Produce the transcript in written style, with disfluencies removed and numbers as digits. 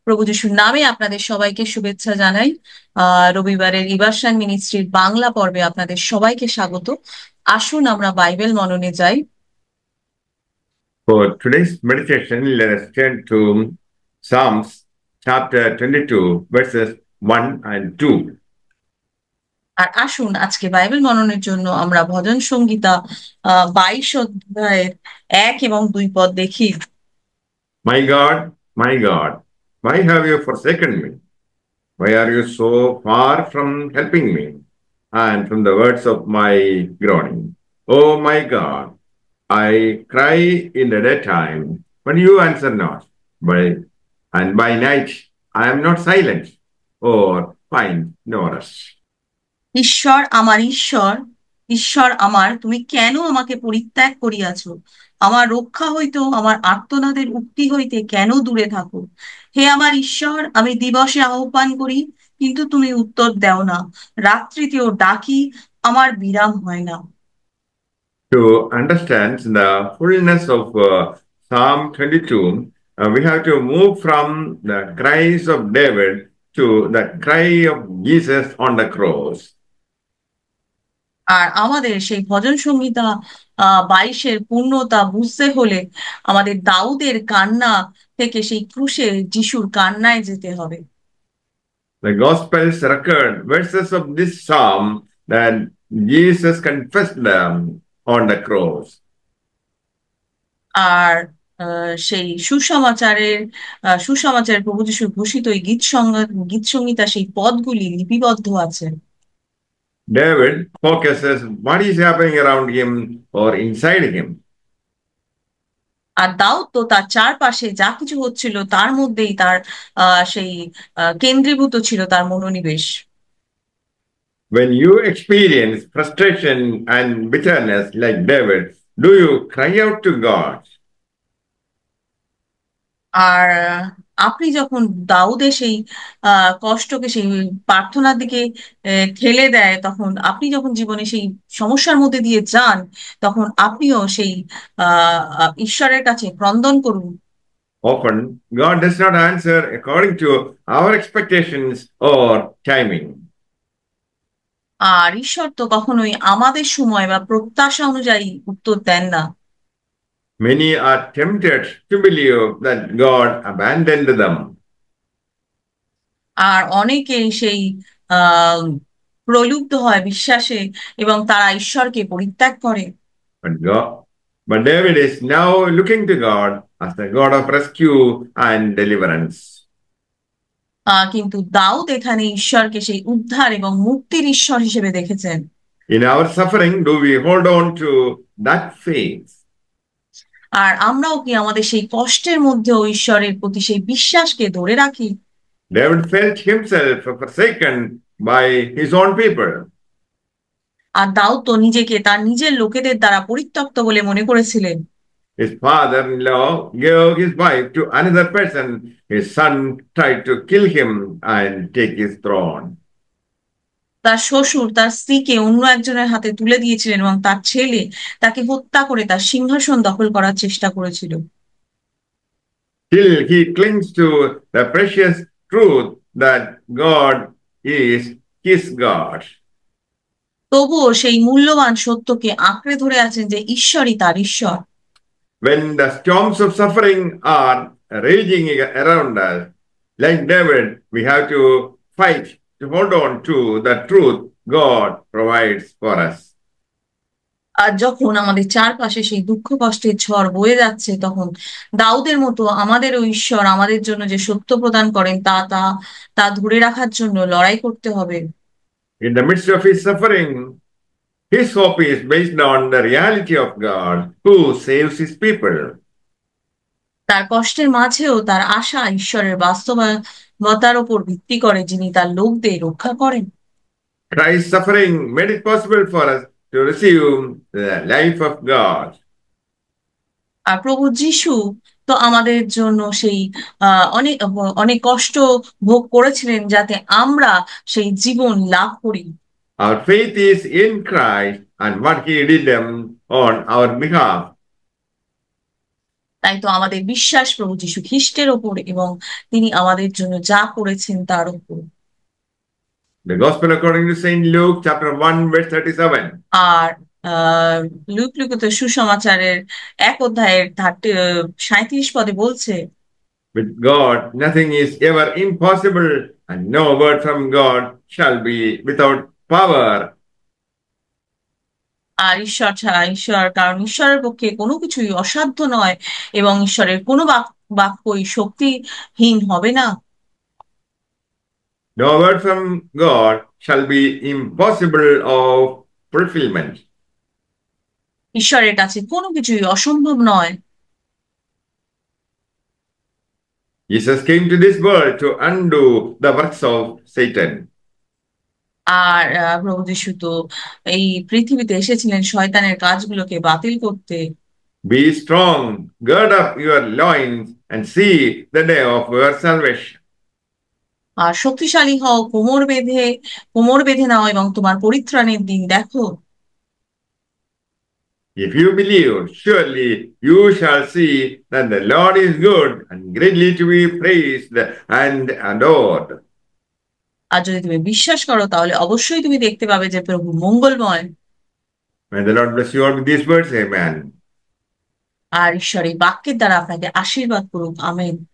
প্রভু যিশুর নামে আপনাদের সবাইকে শুভেচ্ছা জানাই। রবিবারের ইবারশান মিনিস্ট্রির বাংলা পর্বে আপনাদের সবাইকে স্বাগত। আসুন আমরা বাইবেল মননে যাই। For today's meditation, let us turn to Psalms chapter 22, verses 1 and 2. আর আসুন আজকে বাইবেল মননের জন্য আমরা ভজন সংগীতা 22 অধ্যায়ের 1 এবং 2 পদ দেখি। My God, why have you forsaken me? Why are you so far from helping me and from the words of my groaning? Oh my God, I cry in the daytime, but you answer not. And by night I am not silent or find no rest. ঈশ্বর আমার ঈশ্বর, ঈশ্বর আমার, তুমি কেন আমাকে পরিত্যাগ করিয়াছ? আমার রক্ষা হইতো আমার আর্তনাদের উক্তি হইতে কেন দূরে থাকো? হে আমার ঈশ্বর, আমি দিবসে আহ্বান করি, কিন্তু তুমি উত্তর দেও না। রাত্রিতেও ডাকি, আমার বিরাম হয় না। To understand the fullness of Psalm 22, we have to move from the cries of David to the cry of Jesus on the cross. আর আমাদের সেই ভজন সংহিতা 22-এর পূর্ণতা বুঝতে হলে আমাদের দাউদের কান্না থেকে সেই ক্রুশে যিশুর কান্নায় যেতে হবে। The Gospels record verses of this psalm that Jesus confessed them on the cross. আর সেই সুসমাচারের প্রভু যিশুর ঘোষিত এই গীত সংহিতা সেই পদগুলি লিপিবদ্ধ আছে। David focuses what is happening around him or inside him. আর দাউদ তো তার চারপাশে যা কিছু হচ্ছিল তার মধ্যেই তার সেই কেন্দ্রীভূত ছিল তার মনোনিবেশ। When you experience frustration and bitterness like David, do you cry out to God? আর আপনি যখন দাউদের সেই কষ্টকে সেই প্রার্থনার দিকে ঠেলে দেয়, তখন আপনি যখন জীবনে সেই সমস্যার মধ্যে দিয়ে যান, তখন আপনিও সেই ঈশ্বরের কাছে ক্রন্দন করুন। Often, God does not answer according to our expectations or timing. আর ঈশ্বর তো কখনোই আমাদের সময় বা প্রত্যাশা অনুযায়ী উত্তর দেন না। Many are tempted to believe that God abandoned them. আর অনেকে সেই আহ প্রলুব্ধ হয় বিশ্বাসে এবং তারা ঈশ্বরকে পরিত্যাগ করে। But God, but David is now looking to God as the God of rescue and deliverance. কিন্তু দাউদ এখানে ঈশ্বরকে সেই উদ্ধার এবং মুক্তির ঈশ্বর হিসেবে দেখেছেন। In our suffering, do we hold on to that faith? আর আমরাও কি আমাদের সেই কষ্টের মধ্যেও ঈশ্বরের প্রতি সেই বিশ্বাসকে ধরে রাখি? David felt himself forsaken by his own people. আর দাউদ তো নিজেকে তার নিজের লোকেদের দ্বারা পরিত্যক্ত বলে মনে করেছিলেন। His father-in-law gave his wife to another person. His son tried to kill him and take his throne. তার শ্বশুর তার স্ত্রীকে অন্য একজনের হাতে তুলে দিয়েছিলেন এবং তার ছেলে তাকে হত্যা করে তার সিংহাসন দখল করার চেষ্টা করেছিল। Still, he clings to the precious truth that God is his God. তবুও সেই মূল্যবান সত্যকে আঁকড়ে ধরে আছেন যে ঈশ্বরই তার ঈশ্বর। When the storms of suffering are raging around us, like David, we have to fight to hold on to the truth God provides for us. আর যখন আমাদের চারপাশে সেই দুঃখ কষ্টের ঝড় বয়ে যাচ্ছে, তখন দাউদের মতো আমাদেরও ঈশ্বর আমাদের জন্য যে সত্য প্রদান করেন তা তা তা ধরে রাখার জন্য লড়াই করতে হবে। In the midst of his suffering, his hope is based on the reality of God who saves his people. তার কষ্টের মাঝেও তার আশা ঈশ্বরের বাস্তবতার উপর ভিত্তি করে, যিনি তার লোকদের রক্ষা করেন। Christ's suffering made it possible for us to receive the life of God. আর প্রভু যিশু তো আমাদের জন্য সেই অনেক অনেক কষ্ট ভোগ করেছিলেন যাতে আমরা সেই জীবন লাভ করি। Our faith is in Christ and what he did on our behalf. তাই তো আমাদের বিশ্বাস প্রভু যীশু খ্রিস্টের ওপর এবং তিনি আমাদের জন্য যা করেছেন তার উপর। The Gospel according to Saint Luke, chapter 1, verse 37. আর আহ লিখিত সুসমাচারের 1 অধ্যায়ের 37 পদে বলছে, With God, nothing is ever impossible, and no word from God shall be without power. আর ঈশ্বর ছাড়া ঈশ্বর, কারণ ঈশ্বরের পক্ষে কোনো কিছুই অসাধ্য নয় এবং ঈশ্বরের কোনো বাক্যই শক্তিহীন হবে না। No word from God shall be impossible of fulfillment. ঈশ্বরের কাছে কোনো কিছুই অসম্ভব নয়। Jesus came to this world to undo the works of Satan. আর প্রভু যীশু তো এই পৃথিবীতে এসেছিলেন শয়তানের কাজগুলোকে বাতিল করতে। Be strong, gird up your loins, and see the day of your salvation. আর শক্তিশালী হও, কোমর বেঁধে নাও এবং তোমার পরিত্রাণের দিন দেখো। If you believe, surely you shall see that the Lord is good and greatly to be praised and adored. আর যদি তুমি বিশ্বাস করো তাহলে অবশ্যই তুমি দেখতে পাবে যে প্রভু মঙ্গলময়। May the Lord bless you all with these words. Amen. আর ঈশ্বর এই বাক্যের দ্বারা আপনাকে আশীর্বাদ করুক। আমেন।